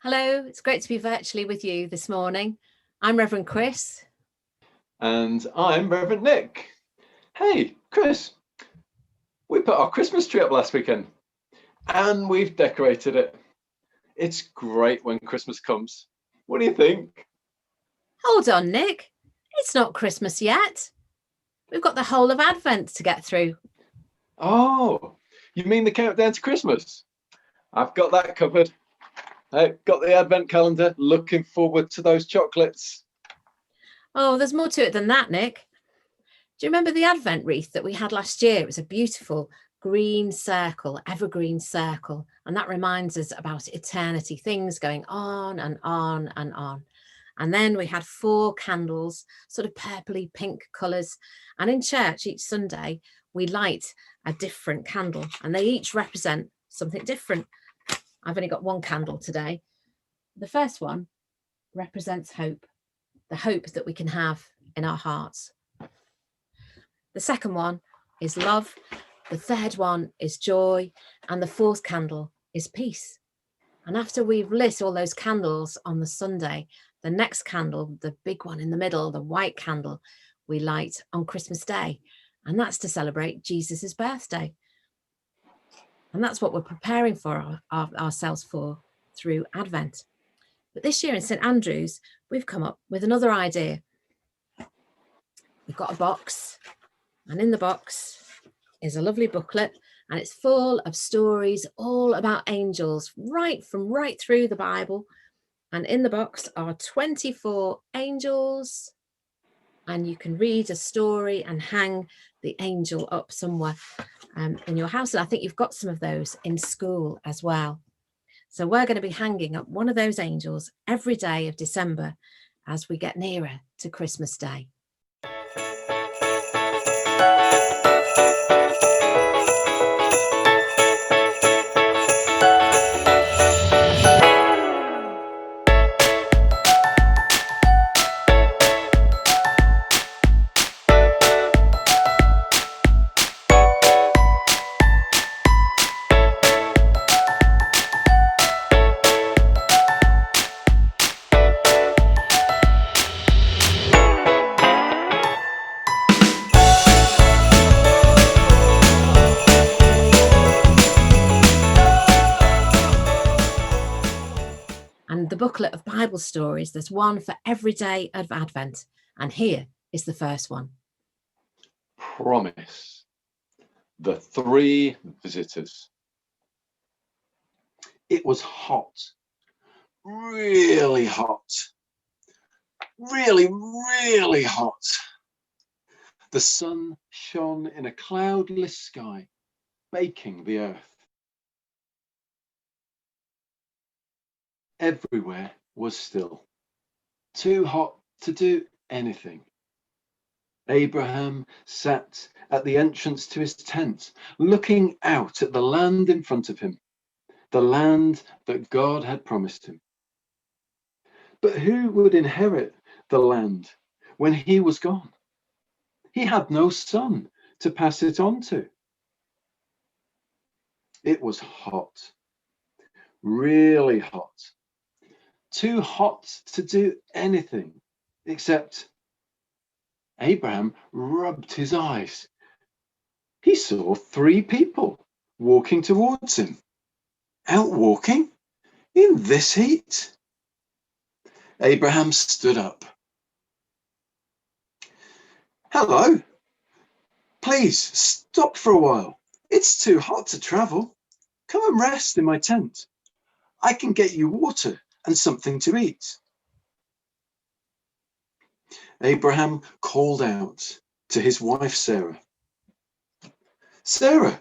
Hello, it's great to be virtually with you this morning. I'm Reverend Chris. And I'm Reverend Nick. Hey, Chris, we put our Christmas tree up last weekend and we've decorated it. It's great when Christmas comes. What do you think? Hold on, Nick. It's not Christmas yet. We've got the whole of Advent to get through. Oh, you mean the countdown to Christmas? I've got that covered. I've got the Advent calendar, looking forward to those chocolates. Oh, there's more to it than that, Nick. Do you remember the Advent wreath that we had last year? It was a beautiful green circle, evergreen circle. And that reminds us about eternity, things going on and on and on. And then we had 4 candles, sort of purpley pink colours. And in church each Sunday, we light a different candle and they each represent something different. I've only got 1 candle today. The first one represents hope, the hope that we can have in our hearts. The second one is love. The third one is joy. And the 4th candle is peace. And after we've lit all those candles on the Sunday, the next candle, the big one in the middle, the white candle, we light on Christmas Day. And that's to celebrate Jesus's birthday. And that's what we're preparing for ourselves for through Advent. But this year in St Andrews, we've come up with another idea. We've got a box, and in the box is a lovely booklet, and it's full of stories all about angels, right through the Bible. And in the box are 24 angels, and you can read a story and hang the angel up somewhere in your house. And I think you've got some of those in school as well. So we're going to be hanging up one of those angels every day of December as we get nearer to Christmas Day. And the booklet of Bible stories, there's one for every day of Advent. And here is the first one. Promise. The 3 visitors. It was hot, really hot, really hot. The sun shone in a cloudless sky, baking the earth. Everywhere was still, too hot to do anything. Abraham sat at the entrance to his tent, looking out at the land in front of him, the land that God had promised him. But who would inherit the land when he was gone? He had no son to pass it on to. It was hot, really hot. Too hot to do anything except Abraham rubbed his eyes. He saw 3 people walking towards him. Out walking in this heat? Abraham stood up. Hello, please stop for a while. It's too hot to travel. Come and rest in my tent. I can get you water and something to eat. Abraham called out to his wife Sarah. Sarah,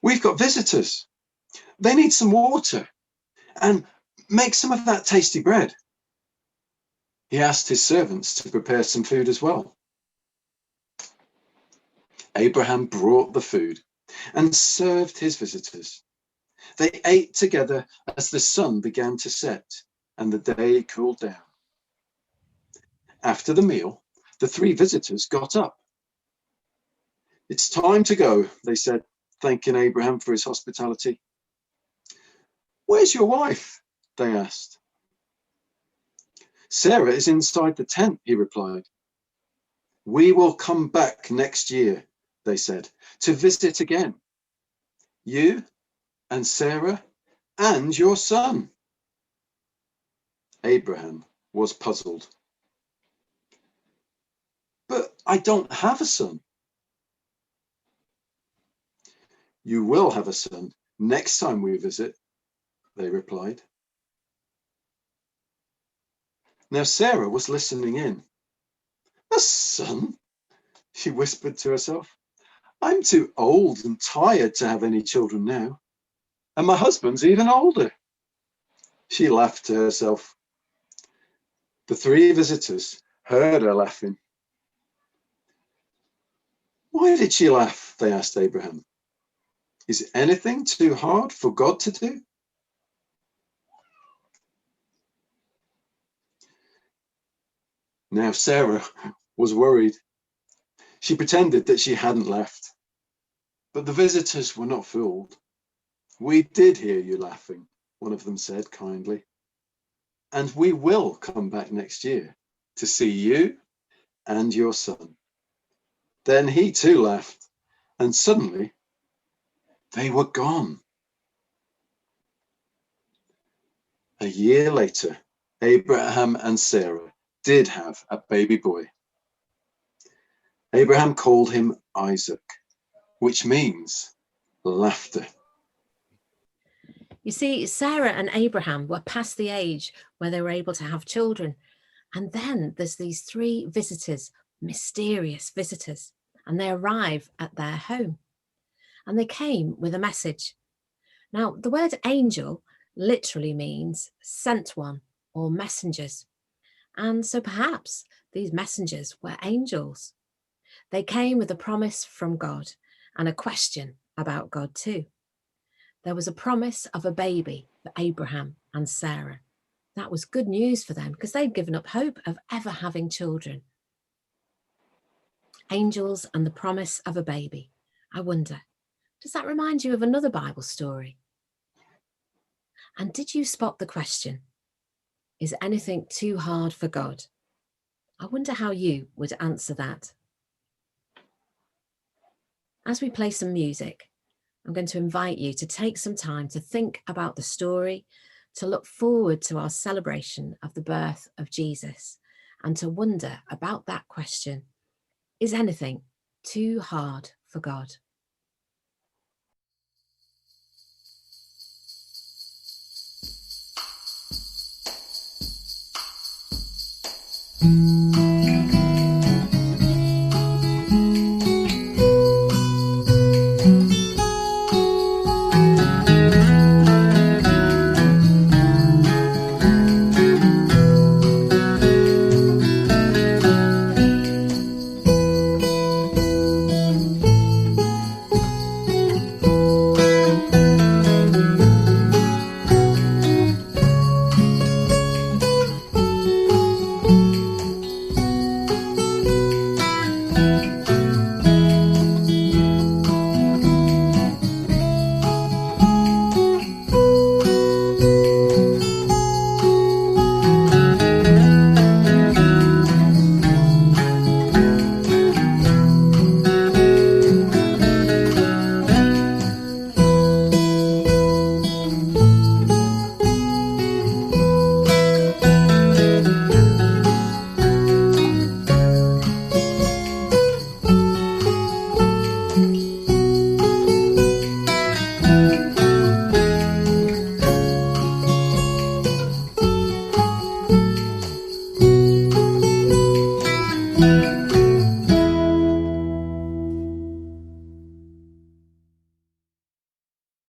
we've got visitors. They need some water and make some of that tasty bread. He asked his servants to prepare some food as well. Abraham brought the food and served his visitors. They ate together as the sun began to set and the day cooled down. After the meal, the 3 visitors got up. It's time to go, they said, thanking Abraham for his hospitality. Where's your wife? they asked. Sarah is inside the tent, he replied. We will come back next year, they said, to visit again. You and Sarah and your son. Abraham was puzzled. But I don't have a son. You will have a son next time we visit, they replied. Now Sarah was listening in. A son? She whispered to herself. I'm too old and tired to have any children now. And my husband's even older. She laughed to herself. The three visitors heard her laughing. Why did she laugh? They asked Abraham. Is anything too hard for God to do? Now Sarah was worried. She pretended that she hadn't left. But the visitors were not fooled. We did hear you laughing, one of them said kindly. And we will come back next year to see you and your son. Then he too laughed, and suddenly they were gone. A year later, Abraham and Sarah did have a baby boy. Abraham called him Isaac, which means laughter. You see, Sarah and Abraham were past the age where they were able to have children. And then there's these three visitors, mysterious visitors, and they arrive at their home. And they came with a message. Now, the word angel literally means sent one or messengers. And so perhaps these messengers were angels. They came with a promise from God and a question about God too. There was a promise of a baby for Abraham and Sarah. That was good news for them because they'd given up hope of ever having children. Angels and the promise of a baby. I wonder, does that remind you of another Bible story? And did you spot the question? Is anything too hard for God? I wonder how you would answer that. As we play some music, I'm going to invite you to take some time to think about the story, to look forward to our celebration of the birth of Jesus, and to wonder about that question, is anything too hard for God?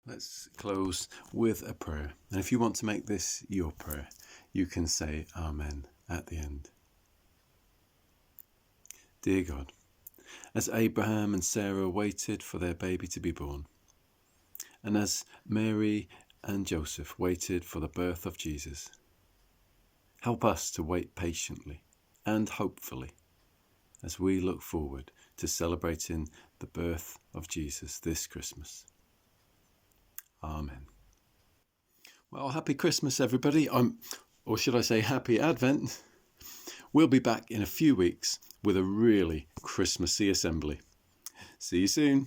Let's close with a prayer. And if you want to make this your prayer, you can say Amen at the end. Dear God, as Abraham and Sarah waited for their baby to be born, and as Mary and Joseph waited for the birth of Jesus, help us to wait patiently and hopefully as we look forward to celebrating the birth of Jesus this Christmas. Amen. Well, happy Christmas, everybody. Or should I say happy Advent. We'll be back in a few weeks with a really Christmassy assembly. See you soon.